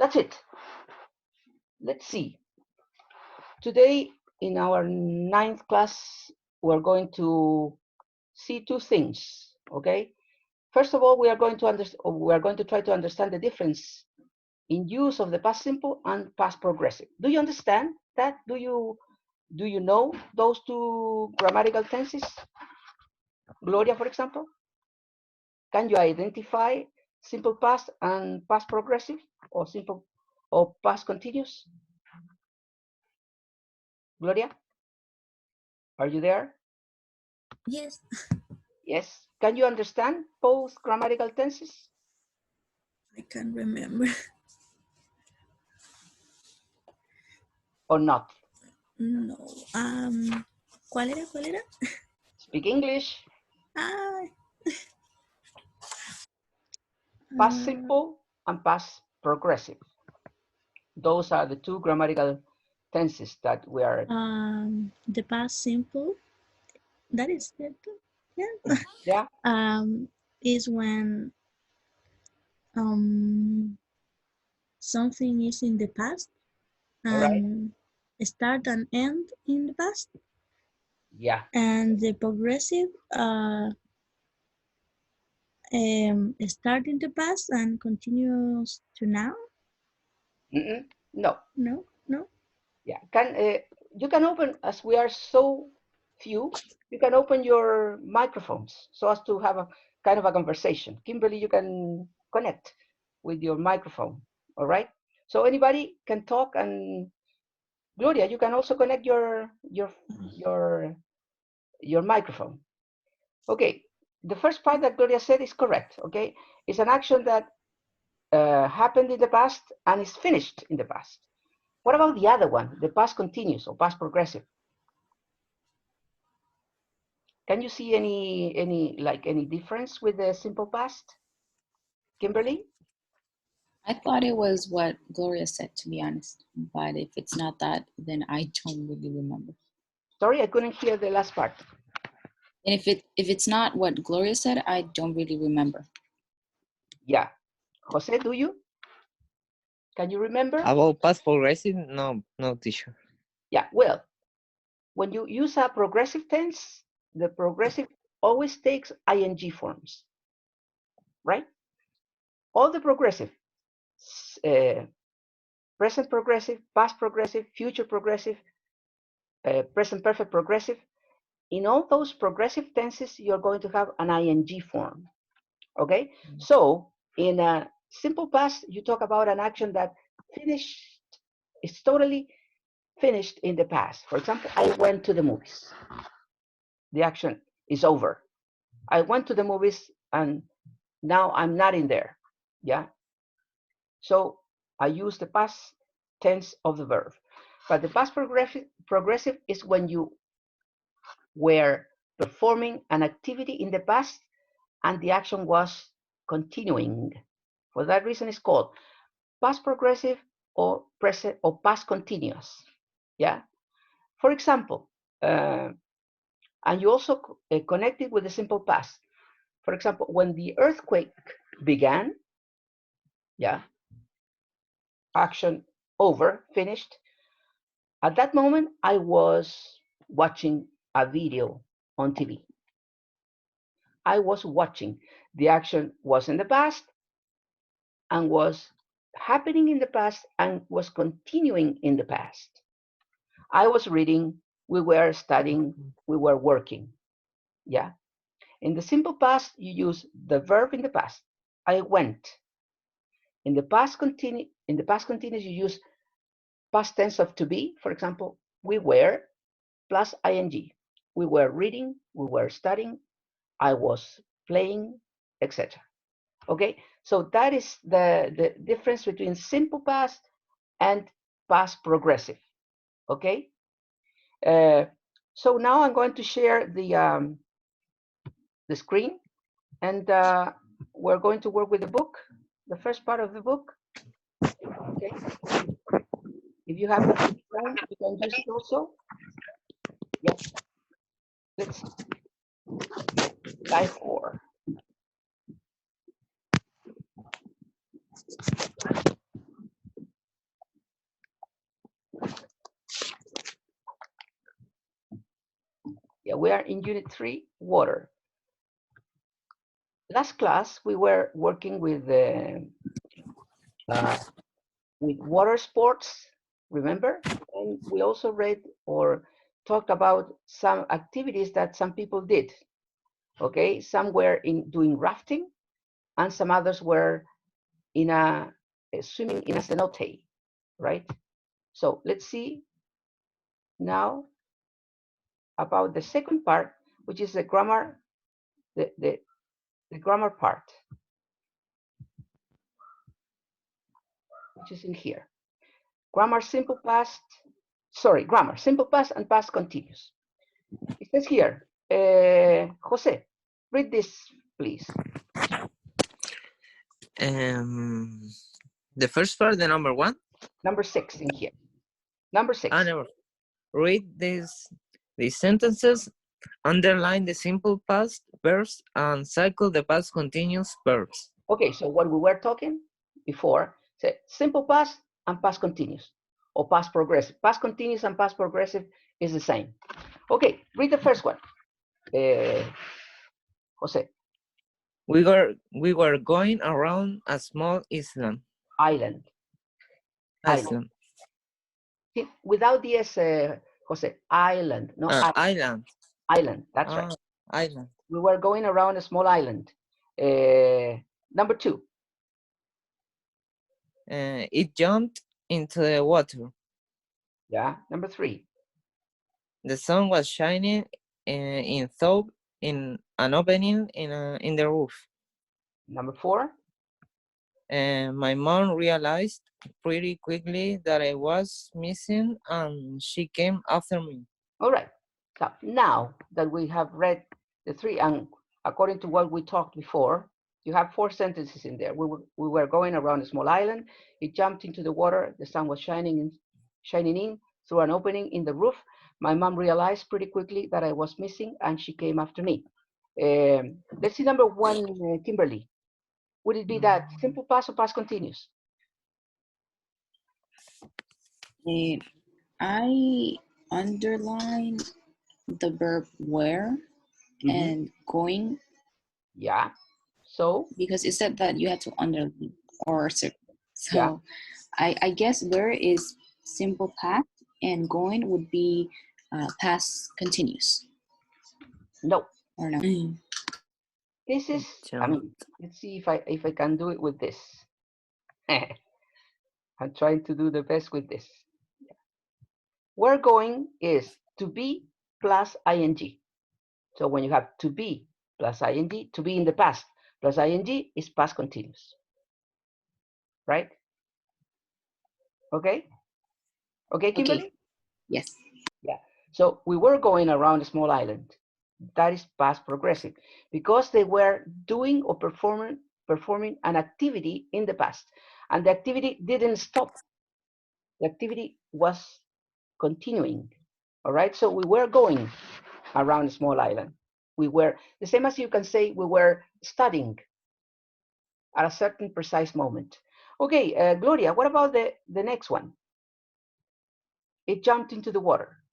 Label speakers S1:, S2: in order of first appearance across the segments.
S1: That's it. Let's see. Today in our 9th class, we're going to see two things, okay? First of all, we are going to try to understand the difference in use of the past simple and past progressive. Do you understand that? Do you know those two grammatical tenses? Gloria, for example, can you identify simple past and past progressive, or simple or past continuous? Gloria, are you there?
S2: Yes,
S1: Yes. Can you understand both grammatical tenses
S2: I can remember.
S1: or not?
S2: No. ¿Cuál era? ¿Cuál era?
S1: Speak English.
S2: Ah,
S1: Past simple and past progressive. Those are the two grammatical tenses that we are.
S2: the past simple. That is it. Yeah.
S1: Yeah.
S2: Is when something is in the past
S1: All right.
S2: and start and end in the past.
S1: Yeah.
S2: And the progressive start in the past and continues to now.
S1: No.
S2: No, no.
S1: Yeah. You can open, as we are so few, you can open your microphones so as to have a kind of a conversation. Kimberly, you can connect with your microphone. All right. So anybody can talk, and Gloria, you can also connect your your microphone. Okay. The first part that Gloria said is correct. Okay. It's an action that happened in the past and is finished in the past. What about the other one, the past continuous or past progressive? Can you see any difference with the simple past, Kimberly?
S3: I thought it was what Gloria said, to be honest. But if it's not that, then I don't really remember.
S1: Sorry, I couldn't hear the last part.
S3: And if it's not what Gloria said, I don't really remember.
S1: Yeah. Jose, do you? Can you remember?
S4: About past progressive? No, no, teacher.
S1: Yeah, well, when you use a progressive tense, the progressive always takes ing forms, right? All the progressive, uh, present progressive, past progressive, future progressive, present perfect progressive, in all those progressive tenses, you're going to have an ing form, okay? So in a simple past, you talk about an action that finished, it's totally finished in the past. For example, I went to the movies. The action is over. I went to the movies and now I'm not in there. Yeah. So I use the past tense of the verb. But the past progressive is when you were performing an activity in the past and the action was continuing. For that reason, it's called past progressive or present or past continuous. Yeah. For example, and you also connect it with the simple past. For example, when the earthquake began, yeah, action over, finished. At that moment, I was watching a video on TV. I was watching. The action was in the past and was happening in the past and was continuing in the past. I was reading, we were studying, we were working. Yeah. In the simple past, you use the verb in the past. I went. In the past continuous, you use past tense of to be. For example, we were plus ing. We were reading, we were studying, I was playing, etc. Okay, so that is the difference between simple past and past progressive. Okay, so now I'm going to share the screen, and we're going to work with the book, the first part of the book. Okay, if you have the phone, you can use it also. Yes, let's see. Slide 4. Yeah, we are in Unit 3, water. Last class, we were working with water sports, remember? And we also read or talked about some activities that some people did. Okay, some were in doing rafting, and some others were in swimming in a cenote, right? So let's see now about the second part, which is the grammar, the grammar part, which is in here. Grammar, simple past, grammar, simple past and past continuous. It says here, Jose, read this, please.
S4: The first part, the number 1.
S1: Number 6 in here. Number 6.
S4: I never read these sentences, underline the simple past verbs, and cycle the past continuous verbs.
S1: Okay, so what we were talking before, say simple past and past continuous, or past progressive. Past continuous and past progressive is the same. Okay, read the first one, Jose.
S4: We were going around a small island.
S1: Island. See, without the S, Jose, island, no
S4: island.
S1: Island, that's right.
S4: Island.
S1: We were going around a small island. Number 2.
S4: It jumped into the water.
S1: Yeah. Number 3.
S4: The sun was shining in an opening in the roof.
S1: Number 4.
S4: My mom realized pretty quickly that I was missing, and she came after me.
S1: All right. So now that we have read the 3, and according to what we talked before, you have 4 sentences in there. We were going around a small island. It jumped into the water. The sun was shining in through an opening in the roof. My mom realized pretty quickly that I was missing, and she came after me. Let's see number 1, Kimberly. Would it be that simple past or past continuous?
S3: I underline the verb were and going.
S1: Yeah. So
S3: because it said that you had to underline or circle. So
S1: yeah.
S3: I guess where is simple past and going would be past continuous.
S1: No.
S3: Or no?
S1: This is, I mean, let's see if I can do it with this. I'm trying to do the best with this. Where going is to be plus ing. So when you have to be plus ing, to be in the past plus ing is past continuous. Right? Okay? Okay, Kimberly?
S3: Okay. Yes.
S1: Yeah. So we were going around a small island. That is past progressive because they were doing or performing an activity in the past, and the activity didn't stop. The activity was continuing. All right. So we were going around a small island. We were the same as you can say we were studying at a certain precise moment. Okay, Gloria, what about the next one? It jumped into the water.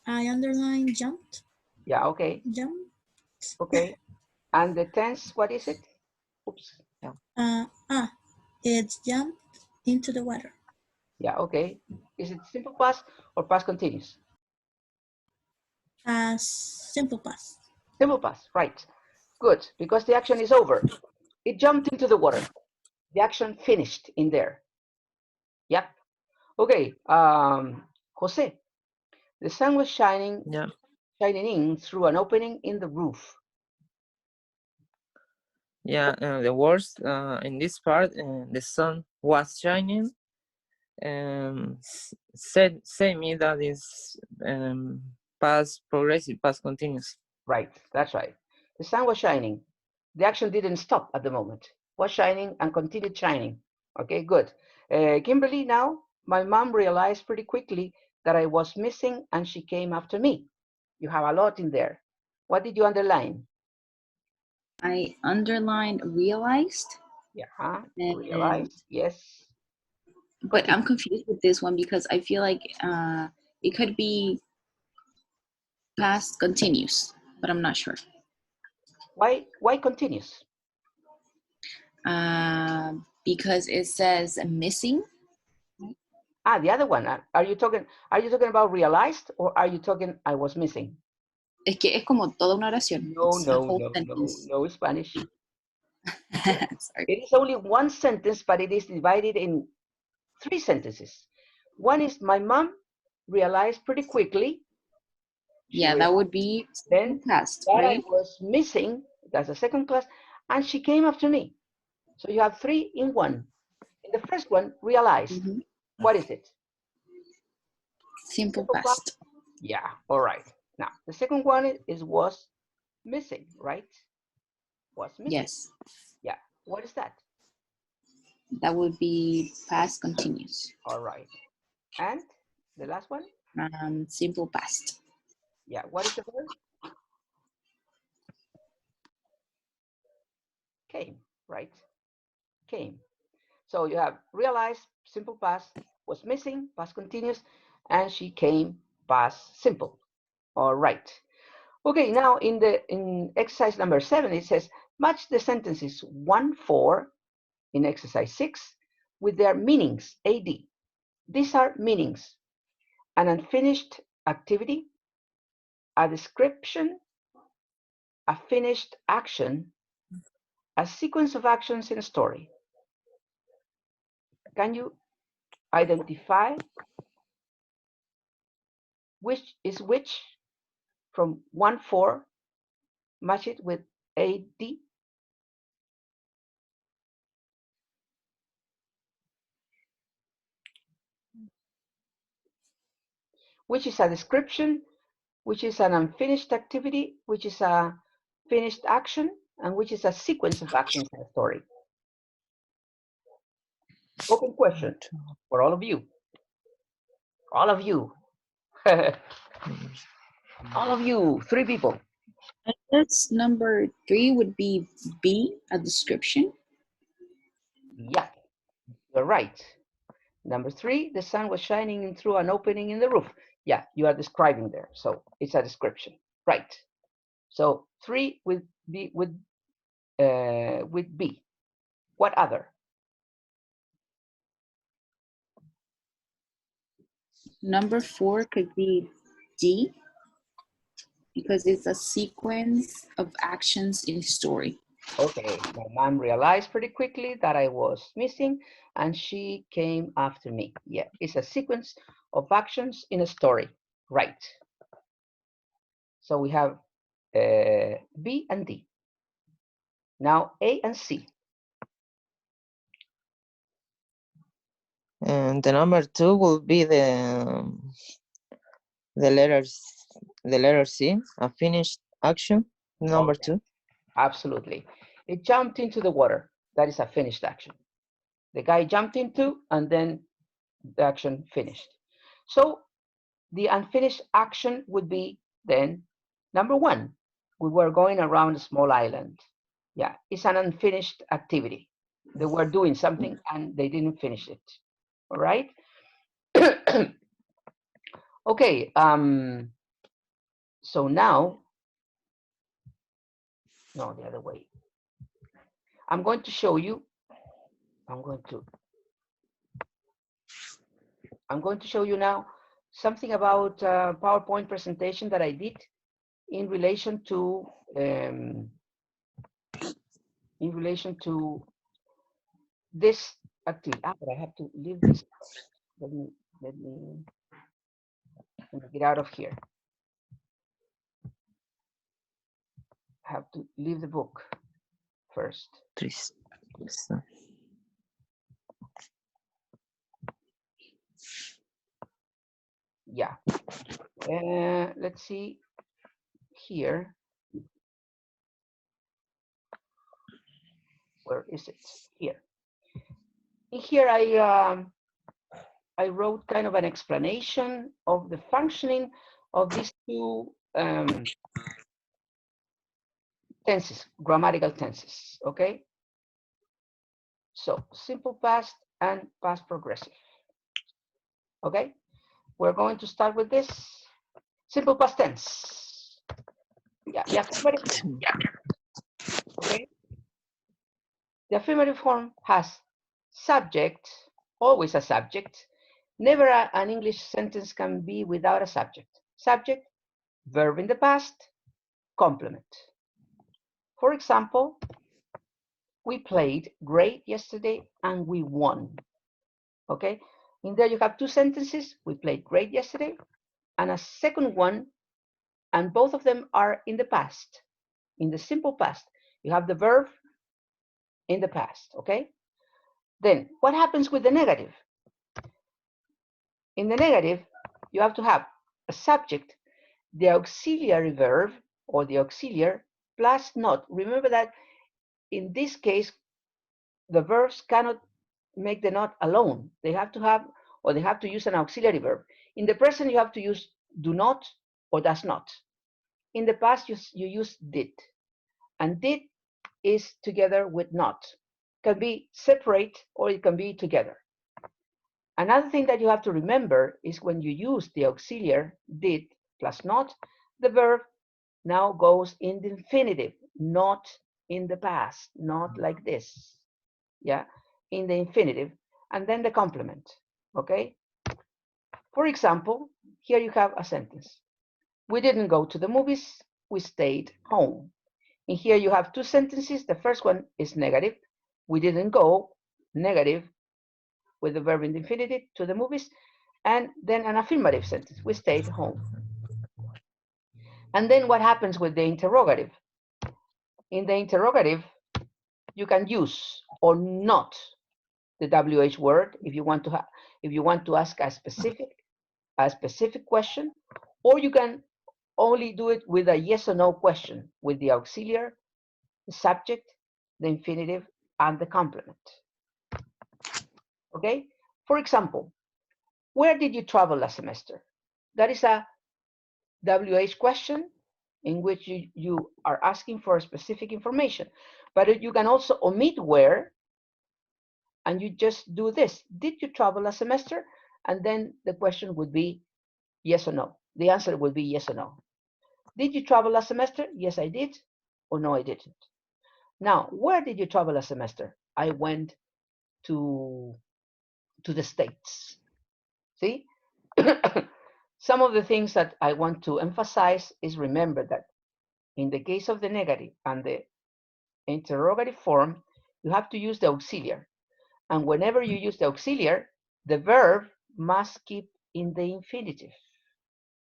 S2: I underline jumped.
S1: Yeah, okay.
S2: Jump.
S1: Okay. And the tense, what is it? Oops.
S2: It jumped into the water.
S1: Yeah, okay. Is it simple past or past continuous?
S2: Simple past.
S1: Simple past, right. Good, because the action is over. It jumped into the water. The action finished in there. Yep. Okay, Jose, the sun was shining in through an opening in the roof.
S4: Yeah, the words in this part, the sun was shining, say me that is past progressive, past continuous.
S1: Right, that's right. The sun was shining. The action didn't stop at the moment. Was shining and continued shining. Okay, good. Kimberly, now, my mom realized pretty quickly that I was missing and she came after me. You have a lot in there. What did you underline?
S3: I underlined realized.
S1: Yeah, realized, yes.
S3: But I'm confused with this one because I feel like It could be past continuous, but I'm not sure.
S1: Why continuous?
S3: Because it says missing.
S1: Ah, the other one. Are you talking about realized, or are you talking I was missing?
S3: Es que es como toda una oración.
S1: No,
S3: It's a
S1: no,
S3: whole
S1: no, no,
S3: sentence.
S1: no Spanish.
S3: Sorry.
S1: It is only one sentence, but it is divided in 3 sentences. One is my mom realized pretty quickly.
S3: Yeah, that would be
S1: Then
S3: past,
S1: that
S3: right?
S1: I was missing. That's the second class, and she came after me. So you have 3 in 1. In the first one, realized.
S3: Mhm.
S1: What is it?
S3: Simple
S1: Simple past?
S3: past.
S1: Yeah. All right. Now the second one is was missing, right? Was missing.
S3: Yes,
S1: Yeah. What is that?
S3: that would be past continuous.
S1: All right. And the last one?
S3: Simple past.
S1: Yeah. What is the verb? Came, right? Came. So you have realized, simple past, was missing, past continuous, and she came, past simple. All right. Okay, now in exercise number 7, it says match the sentences 1, 4 in exercise 6 with their meanings, AD. These are meanings: an unfinished activity, a description, a finished action, a sequence of actions in a story. Can you identify which is which from 1, 4? Match it with AD. Which is a description, which is an unfinished activity, which is a finished action, and which is a sequence of actions in a story. Open question for all of you. All of you. All of you, 3 people.
S3: I guess number 3 would be B, a description.
S1: Yeah, you're right. Number 3, the sun was shining in through an opening in the roof. Yeah, you are describing there, so it's a description, right? So 3 with B. With B. What other?
S3: Number 4 could be D, because it's a sequence of actions in a story.
S1: Okay, my mom realized pretty quickly that I was missing, and she came after me. Yeah, it's a sequence of actions in a story, right? So we have B and D. Now A and C.
S4: And the number 2 will be the letter C, a finished action. Number
S1: Okay.
S4: 2.
S1: Absolutely. It jumped into the water. That is a finished action. The guy jumped into, and then the action finished. So the unfinished action would be then number 1. We were going around a small island. Yeah, it's an unfinished activity. They were doing something and they didn't finish it. All right. Okay. So now, no, the other way. I'm going to show you. I'm going to show you now something about PowerPoint presentation that I did in relation to this activity. But I have to leave this. Let me get out of here. I have to leave the book first. Yeah. Let's see here. Where is it? Here. In here, I wrote kind of an explanation of the functioning of these 2 tenses, grammatical tenses. Okay. So simple past and past progressive. Okay. we're going to start with this. Simple past tense. Yeah, the affirmative form. Okay. The affirmative form has subject, always a subject. Never an English sentence can be without a subject. Subject, verb in the past, complement. For example, we played great yesterday and we won. Okay, in there you have two sentences. We played great yesterday, and a second one, and both of them are in the past, in the simple past. You have the verb in the past. Okay, then what happens with the negative? In the negative, you have to have a subject, the auxiliary verb or the auxiliary plus not. Remember that in this case, the verbs cannot make the not alone. They have to have, or they have to use an auxiliary verb. In the present, you have to use do not or does not. In the past, you use did. And did is together with not. Can be separate or it can be together. Another thing that you have to remember is when you use the auxiliary did plus not, the verb now goes in the infinitive, not in the past, not like this. Yeah, in the infinitive, and then the complement. Okay. For example, here you have a sentence. We didn't go to the movies, we stayed home. And here you have two sentences. The first one is negative. We didn't go, negative, with the verb in the infinitive, to the movies. And then an affirmative sentence. We stayed home. And then what happens with the interrogative? In the interrogative, you can use or not the WH word if you want to ask a specific question, or you can only do it with a yes or no question with the auxiliary, the subject, the infinitive, and the complement. Okay? For example, where did you travel last semester? That is a WH question in which you are asking for specific information. But you can also omit where, and you just do this. Did you travel last semester? And then the question would be yes or no. The answer would be yes or no. Did you travel last semester? Yes, I did. Or no, I didn't. Now, where did you travel last semester? I went to the States. See? Some of the things that I want to emphasize is remember that in the case of the negative and the interrogative form, you have to use the auxiliary. And whenever you use the auxiliary, the verb must keep in the infinitive,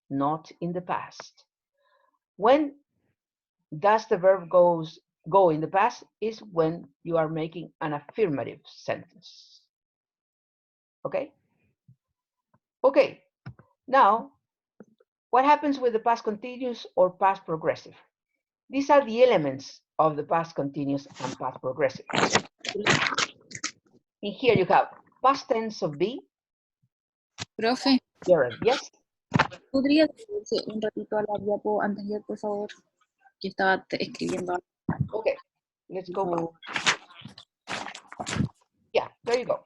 S1: not in the past. When does the verb go in the past is when you are making an affirmative sentence. Okay? Okay. Now, what happens with the past continuous or past progressive? These are the elements of the past continuous and past progressive. In here you have past tense of be.
S3: Profe,
S1: Gerald, yes?
S3: ¿podría devolverse un ratito a la diapo anterior, por favor? Que estaba escribiendo algo.
S1: Okay, let's go back. Yeah, there you go.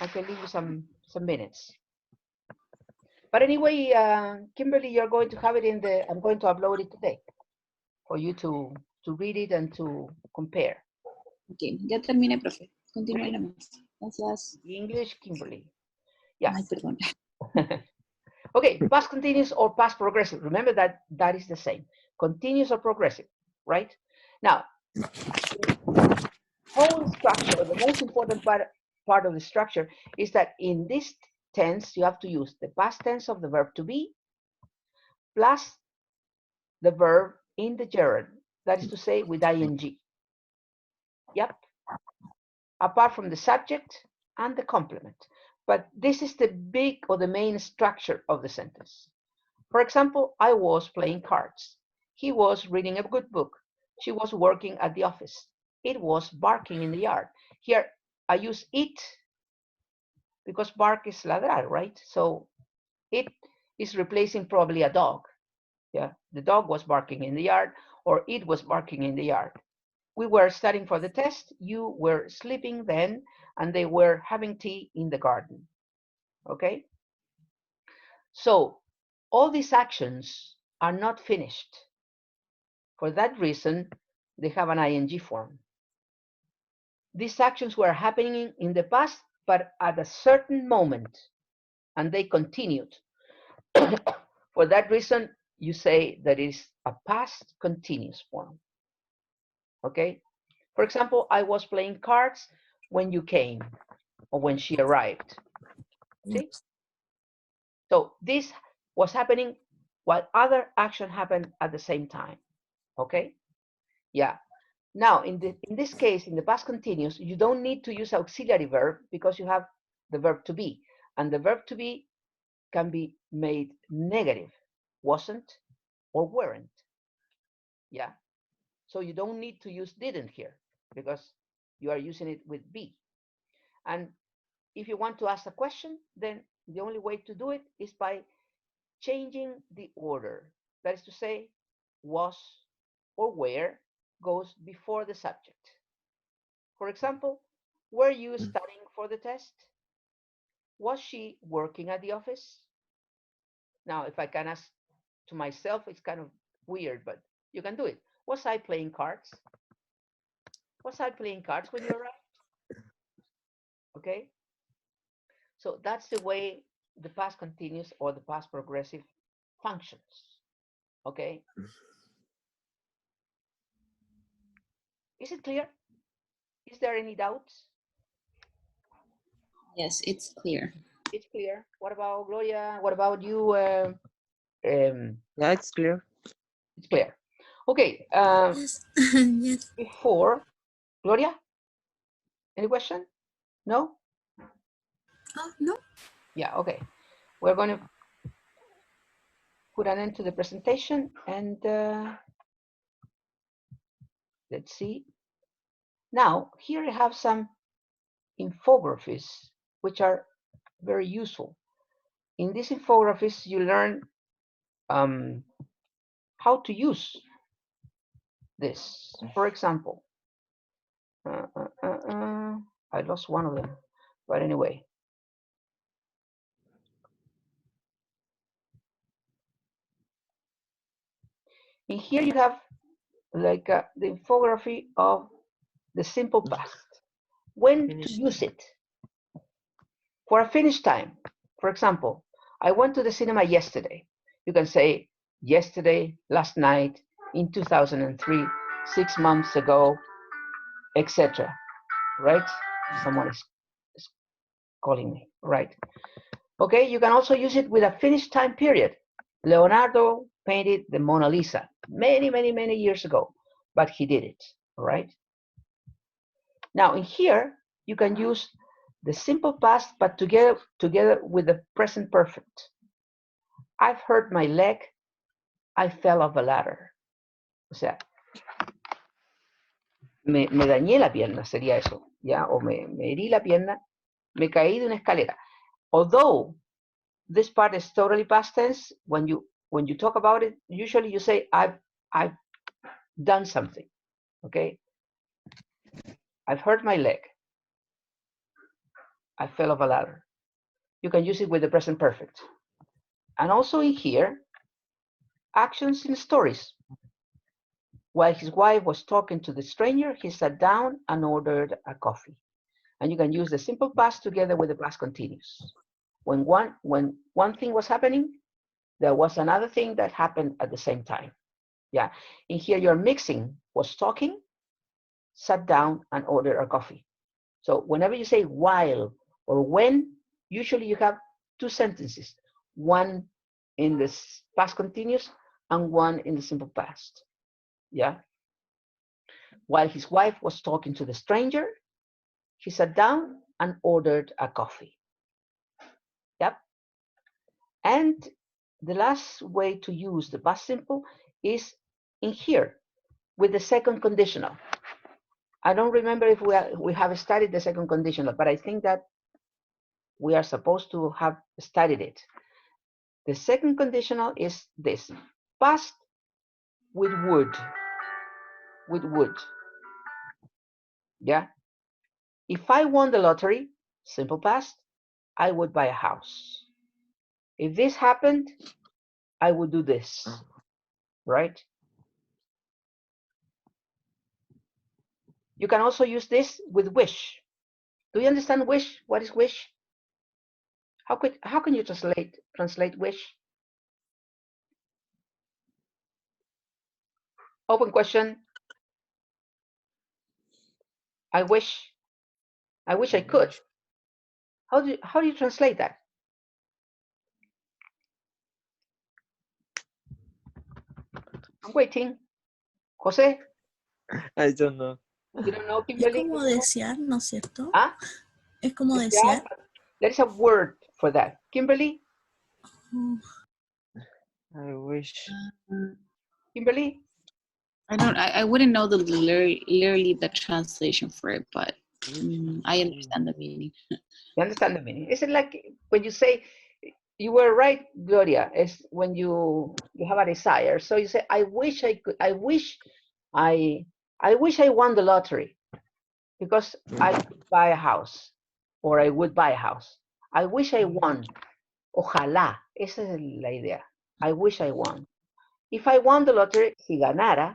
S1: I can leave you some minutes. But anyway, Kimberly, you're going to have it in the, I'm going to upload it today for you to read it and to compare.
S3: Ok, ya terminé, profe. Continúe nomás. Gracias.
S1: English, Kimberly. Yeah.
S3: Ay, perdón.
S1: Okay, past continuous or past progressive. Remember that is the same. Continuous or progressive, right? Now, whole structure, the most important part of the structure is that in this tense, you have to use the past tense of the verb to be plus the verb in the gerund. That is to say, with ing. Yep. Apart from the subject and the complement. But this is the big or the main structure of the sentence. For example, I was playing cards. He was reading a good book. She was working at the office. It was barking in the yard. Here, I use it because bark is ladrar, right? So it is replacing probably a dog. Yeah, the dog was barking in the yard, or it was barking in the yard. We were studying for the test. You were sleeping then, and they were having tea in the garden. Okay? So all these actions are not finished. For that reason, they have an ing form. These actions were happening in the past, but at a certain moment, and they continued. For that reason, you say that it is a past continuous form. Okay? For example, I was playing cards when you came or when she arrived. See? So this was happening while other action happened at the same time. Okay? Yeah. Now, in this case, in the past continuous, you don't need to use auxiliary verb because you have the verb to be. And the verb to be can be made negative, wasn't or weren't. Yeah. So you don't need to use didn't here because you are using it with be. And if you want to ask a question, then the only way to do it is by changing the order. That is to say, was or where goes before the subject. For example, were you studying for the test? Was she working at the office? Now, if I can ask to myself, it's kind of weird, but you can do it. Was I playing cards? Was I playing cards when you arrived? Okay. So that's the way the past continuous or the past progressive functions. Okay. Is it clear? Is there any doubts?
S3: Yes, it's clear.
S1: It's clear. What about Gloria? What about you?
S4: Yeah, it's clear.
S1: It's clear. Okay.
S2: Yes. Yes.
S1: Before, Gloria, any question? No?
S2: Oh, no.
S1: Yeah, okay. We're going to put an end to the presentation and let's see. Now, here I have some infographies, which are very useful. In these infographies, you learn how to use this. For example, I lost one of them, but anyway. In here you have like the infography of the simple past. When to use it. For a finished time. For example, I went to the cinema yesterday. You can say yesterday, last night, in 2003, 6 months ago, etc. Right? Someone is calling me. Right. Okay, you can also use it with a finished time period. Leonardo painted the Mona Lisa many, many, many years ago, but he did it. Right? Now in here, you can use the simple past, but together with the present perfect. I've hurt my leg. I fell off a ladder. O sea, me dañé la pierna, sería eso, ¿ya? O me herí la pierna, me caí de una escalera. Although this part is totally past tense, when you talk about it, usually you say, I've done something, okay? I've hurt my leg. I fell off a ladder. You can use it with the present perfect. And also in here, actions in stories. While his wife was talking to the stranger, he sat down and ordered a coffee. And you can use the simple past together with the past continuous. When one thing was happening, there was another thing that happened at the same time. Yeah. In here, you're mixing was talking, sat down, and ordered a coffee. So whenever you say while or when, usually you have two sentences, one in the past continuous and one in the simple past. Yeah. While his wife was talking to the stranger, he sat down and ordered a coffee. Yep. And the last way to use the past simple is in here with the second conditional. I don't remember if we have studied the second conditional, but I think that we are supposed to have studied it. The second conditional is this: past with would. With would. Yeah. If I won the lottery, simple past, I would buy a house. If this happened, I would do this, right? You can also use this with wish. Do you understand wish? What is wish? How can you translate wish? Open question. I wish I could. How do you translate that? I'm waiting. Jose,
S4: I don't know.
S1: you don't know,
S2: Es
S1: Kimberly?
S2: como desear, ¿no es cierto?
S1: Ah,
S2: Es como
S1: desear.
S2: desear.
S1: There is a word for that. Kimberly,
S2: Oh,
S4: I wish.
S1: Kimberly,
S3: I wouldn't know literally the translation for it, but I understand the meaning.
S1: you understand the meaning? Is it like when you say, you were right, Gloria, it's when you have a desire. So you say, I wish I could, I wish I won the lottery because I could buy a house, or I would buy a house. I wish I won. Ojalá. Esa es la idea. I wish I won. If I won the lottery, si ganara,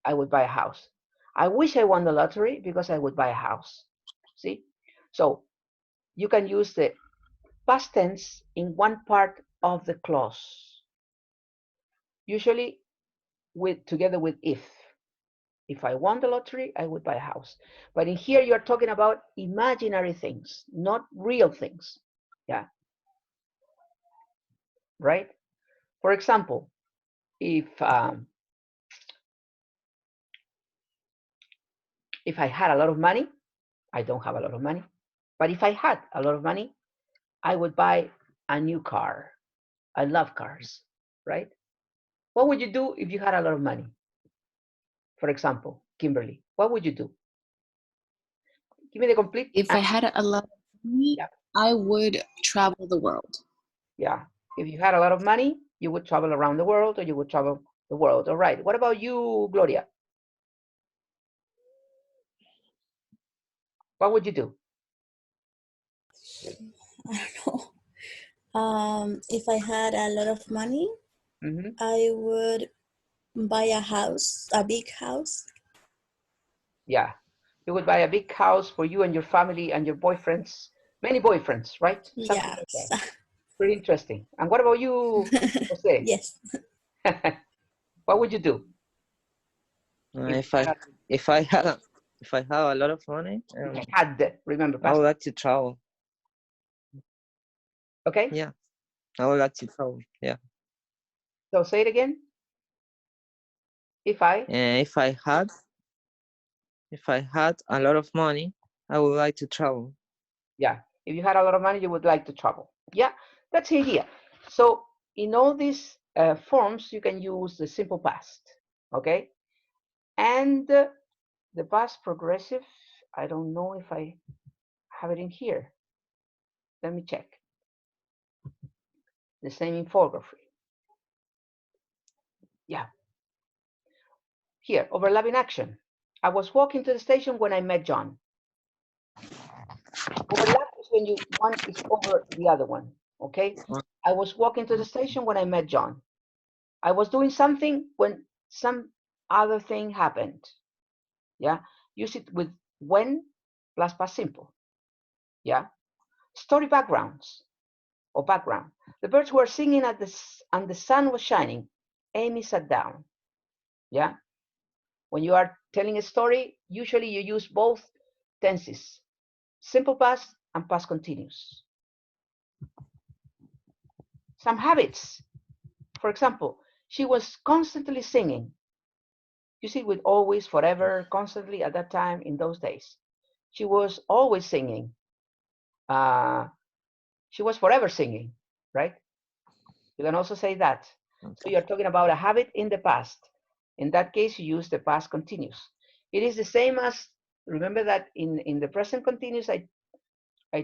S1: I would buy a house. I wish I won the lottery because I would buy a house. See? So you can use the past tense in one part of the clause, usually together with if. If I won the lottery, I would buy a house. But in here, you're talking about imaginary things, not real things. Yeah. Right? For example, if I had a lot of money, I don't have a lot of money, but if I had a lot of money, I would buy a new car. I love cars, right? What would you do if you had a lot of money? For example, Kimberly, what would you do? Give me the complete.
S3: If I had a lot of money,
S1: Yeah.
S3: I would travel the world.
S1: Yeah. If you had a lot of money, you would travel around the world, or you would travel the world. All right. What about you, Gloria? What would you do?
S2: I don't know. If I had a lot of money, I would buy a house, a big house.
S1: Yeah. You would buy a big house for you and your family and your boyfriends, many boyfriends, right? Something like
S2: Yes.
S1: that. Pretty interesting. And what about you, Jose?
S2: Yes.
S1: What would you do?
S4: If I have a lot of money,
S1: Remember,
S4: I would
S1: past.
S4: like to travel.
S1: Okay.
S4: Yeah, I would like to travel. Yeah.
S1: So say it again. If I
S4: had a lot of money, I would like to travel.
S1: Yeah, if you had a lot of money, you would like to travel. Yeah, that's the idea. So in all these forms, you can use the simple past, okay? And the past progressive, I don't know if I have it in here. Let me check. The same infography. Yeah. Here, overlapping action. I was walking to the station when I met John. Overlap is when one is over the other one, okay? I was walking to the station when I met John. I was doing something when some other thing happened. Yeah, use it with when plus past simple. Yeah, story backgrounds or background. The birds were singing and the sun was shining. Amy sat down. Yeah, when you are telling a story, usually you use both tenses, simple past and past continuous. Some habits. For example, she was constantly singing. You see, with always, forever, constantly at that time in those days. She was always singing. She was forever singing, right? You can also say that. So you're talking about a habit in the past. In that case, you use the past continuous. It is the same as, remember that in the present continuous, I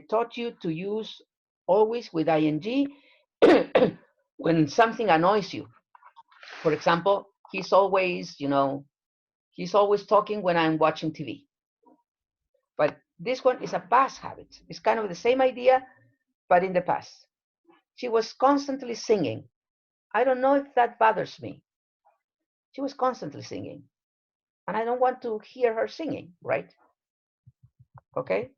S1: taught you to use always with ing when something annoys you. For example, he's always talking when I'm watching TV. But this one is a past habit. It's kind of the same idea, but in the past. She was constantly singing. I don't know if that bothers me. She was constantly singing. And I don't want to hear her singing, right? Okay.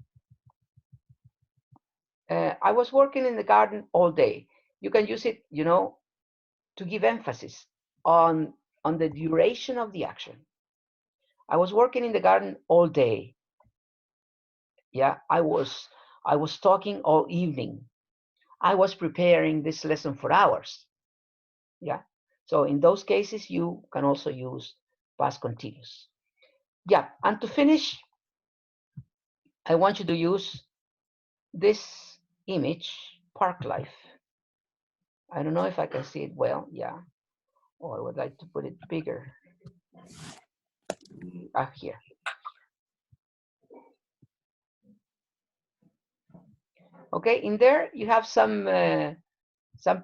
S1: I was working in the garden all day. You can use it, you know, to give emphasis on the duration of the action. I was working in the garden all day. Yeah, I was talking all evening. I was preparing this lesson for hours. Yeah. So in those cases, you can also use past continuous. Yeah. And to finish, I want you to use this image, park life. I don't know if I can see it well. Yeah. Oh, I would like to put it bigger. Here. Okay, in there you have some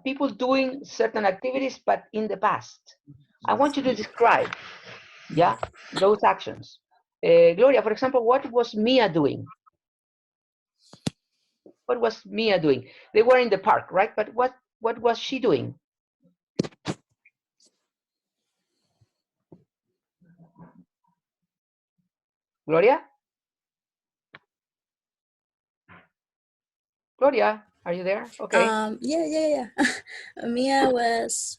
S1: people doing certain activities, but in the past. I want you to describe, yeah, those actions. Gloria, for example, what was Mia doing? What was Mia doing? They were in the park, right? But what was she doing? Gloria? Gloria, are you there? Okay.
S2: Yeah. Mia was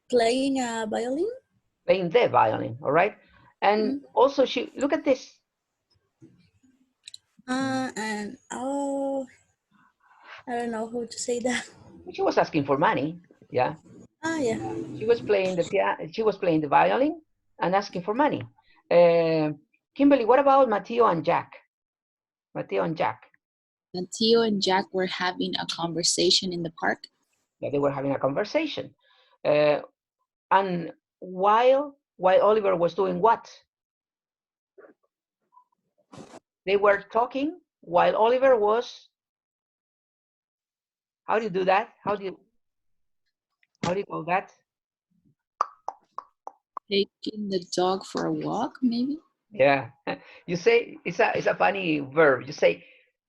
S2: playing a violin.
S1: Playing the violin, all right? And also she, look at this.
S2: And oh, I don't know how to say that.
S1: She was asking for money, yeah.
S2: Yeah.
S1: She was playing the piano. She was playing the violin and asking for money. Kimberly, what about Mateo and Jack? Mateo and Jack.
S3: Mateo and Jack were having a conversation in the park.
S1: Yeah, they were having a conversation. And while Oliver was doing what? They were talking while Oliver was. How do you do that? How do you call that?
S3: Taking the dog for a walk, maybe?
S1: Yeah, you say it's a funny verb. You say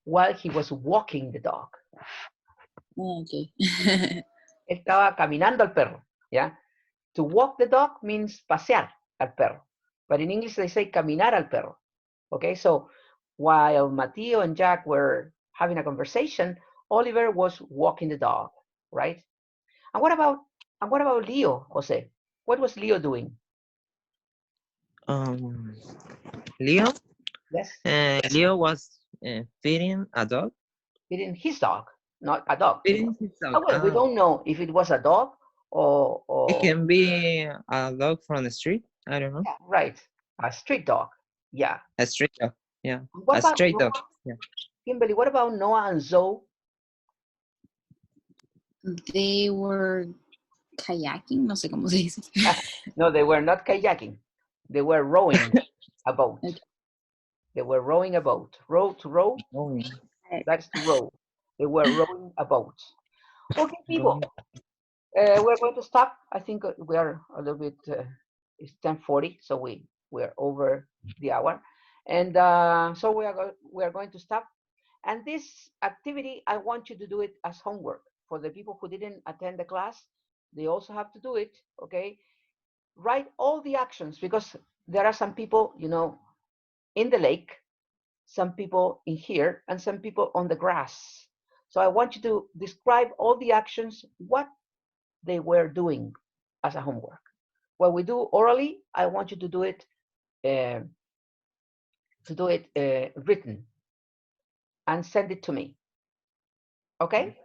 S1: while he was walking the dog.
S3: Oh, okay.
S1: Estaba caminando al perro. Yeah. To walk the dog means pasear al perro. But in English, they say caminar al perro. Okay, so while Mateo and Jack were having a conversation, Oliver was walking the dog, right? And what about Leo, Jose? What was Leo doing?
S4: Leo?
S1: Yes.
S4: Leo was feeding a dog.
S1: Feeding his dog, not a dog.
S4: Feeding his dog.
S1: Oh, well, we don't know if it was a dog or
S4: it can be a dog from the street. I don't know.
S1: Yeah, right. A street dog. Yeah.
S4: A street dog. Yeah.
S1: What
S4: A
S1: about
S4: stray
S1: Noah?
S4: dog. Yeah.
S1: Kimberly, what about Noah and Zoe?
S3: They were kayaking, no sé cómo se dice.
S1: No, they were not kayaking. They were rowing a boat. Okay. They were rowing a boat. Row to row, that's to row. They were rowing a boat. Okay, people, we're going to stop. I think we are a little bit, it's 10:40, so we're over the hour. And so we are going to stop. And this activity, I want you to do it as homework. For the people who didn't attend the class, they also have to do it, okay? Write all the actions, because there are some people, you know, in the lake, some people in here, and some people on the grass. So I want you to describe all the actions, what they were doing as a homework. When we do orally, I want you to do it written and send it to me. Okay?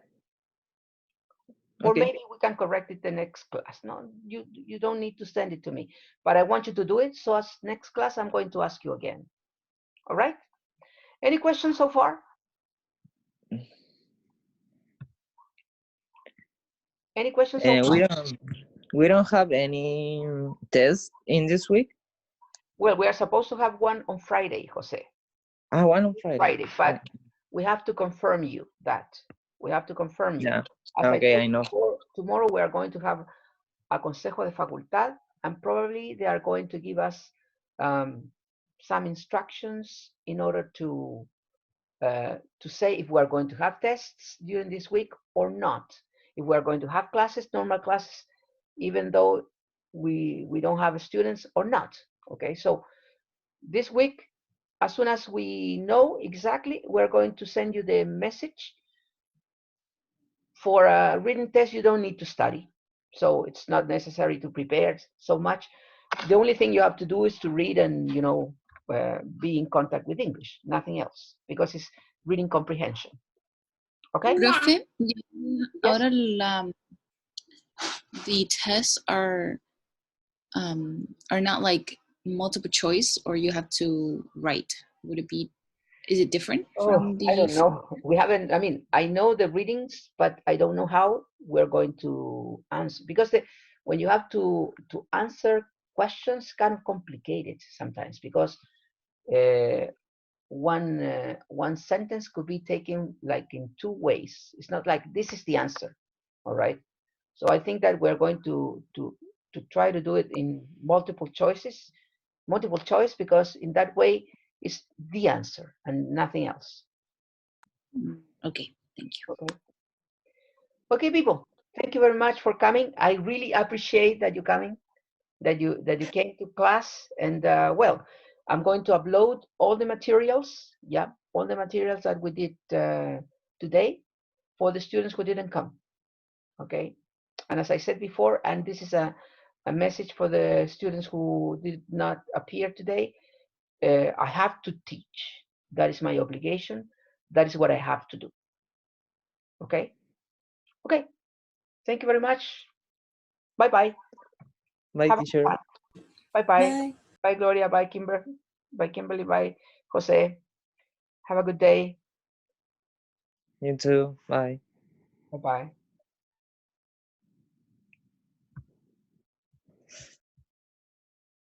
S1: Or maybe we can correct it the next class. No, you don't need to send it to me, but I want you to do it. So as next class, I'm going to ask you again. All right? Any questions so far? Any questions so far?
S4: We don't have any test in this week.
S1: Well, we are supposed to have one on Friday, Jose.
S4: One on Friday.
S1: But we have to confirm you that. We have to confirm you.
S4: Yeah.
S1: As
S4: okay, I know.
S1: Tomorrow we are going to have a Consejo de Facultad, and probably they are going to give us some instructions in order to say if we are going to have tests during this week or not. if we're going to have classes, normal classes, even though we don't have students or not. Okay, so this week, as soon as we know exactly, we're going to send you the message. For a reading test, you don't need to study, so it's not necessary to prepare so much. The only thing you have to do is to read and be in contact with English, nothing else, because it's reading comprehension. Okay.
S3: Profe,
S1: Yes.
S3: ahora the tests are not like multiple choice, or you have to write. Would it be? Is it different from the?
S1: I don't know. We haven't. I mean, I know the readings, but I don't know how we're going to answer, because when you have to answer questions, kind of complicated sometimes, because one sentence could be taken like in two ways. It's not like this is the answer. All right. So I think that we're going to try to do it in multiple choice, because in that way it's the answer and nothing else.
S3: Okay, thank you.
S1: Okay, people. Thank you very much for coming. I really appreciate that you're coming, that you came to class, and well, I'm going to upload all the materials. Yeah, all the materials that we did today for the students who didn't come. Okay, and as I said before, and this is a message for the students who did not appear today. I have to teach. That is my obligation. That is what I have to do. Okay. Okay. Thank you very much. Bye bye.
S4: Bye, teacher.
S1: Bye bye.
S2: Bye.
S1: Bye, Gloria. Bye, Bye, Kimberly. Bye, Jose. Have a good day.
S4: You too. Bye.
S1: Bye bye.